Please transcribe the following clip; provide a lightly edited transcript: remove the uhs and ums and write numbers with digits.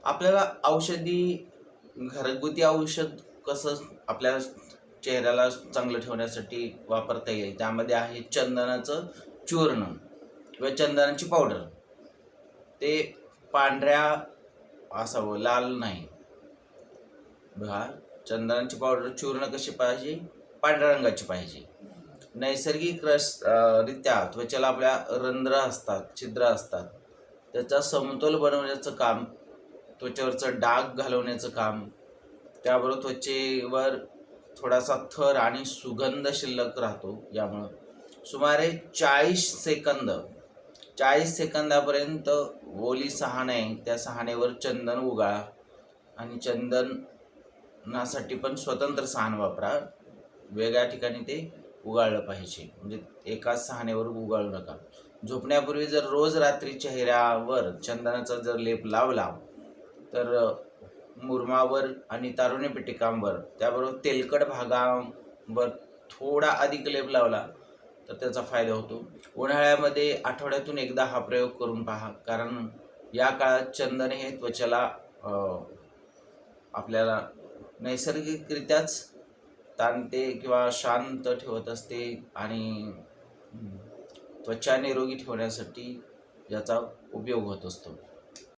आपल्याला घरगुती औषध कसं आपल्या चेहऱ्याला चांगलं ठेवण्यासाठी वापरता येईल, त्यामध्ये आहे चंदनाचं चूर्ण किंवा चंदनाची पावडर. ते पांढऱ्या असावं, लाल नाही. बघा, चंदनाची पावडर चूर्ण कशी पाहिजे? पांढऱ्या रंगाची पाहिजे. नैसर्गिक रित्या त्वचेला आपल्या रंध्र असतात, छिद्र असतात, त्याचा समतोल बनवण्याचं काम, त्वचेवरचं डाग घालवण्याचं काम, त्याबरोबर त्वचेवर थोडासा थर आणि सुगंध शिल्लक राहतो. यामुळं सुमारे 40 सेकंदापर्यंत ओली सहाण आहे, त्या सहाणेवर चंदन उगाळा आणि चंदनासाठी पण स्वतंत्र सहाण वापरा. वेगळ्या ठिकाणी ते उगाळलं पाहिजे, म्हणजे एकाच सहाणेवर उगाळू नका. झोपण्यापूर्वी जर रोज रात्री चेहऱ्यावर चंदनाचा जर लेप लावला तर मुरमावर आणि तारुण्यपिटिकांवर, त्याबरोबर तेलकट भागांवर थोडा अधिक लेप लावला तर त्याचा फायदा होतो. उन्हाळ्यामध्ये आठवड्यातून एकदा हा प्रयोग करून पहा, कारण या काळात चंदन हे त्वचेला आपल्याला नैसर्गिकरित्याच ताणते किंवा शांत ठेवत असते आणि त्वचा निरोगी ठेवण्यासाठी याचा उपयोग होत असतो.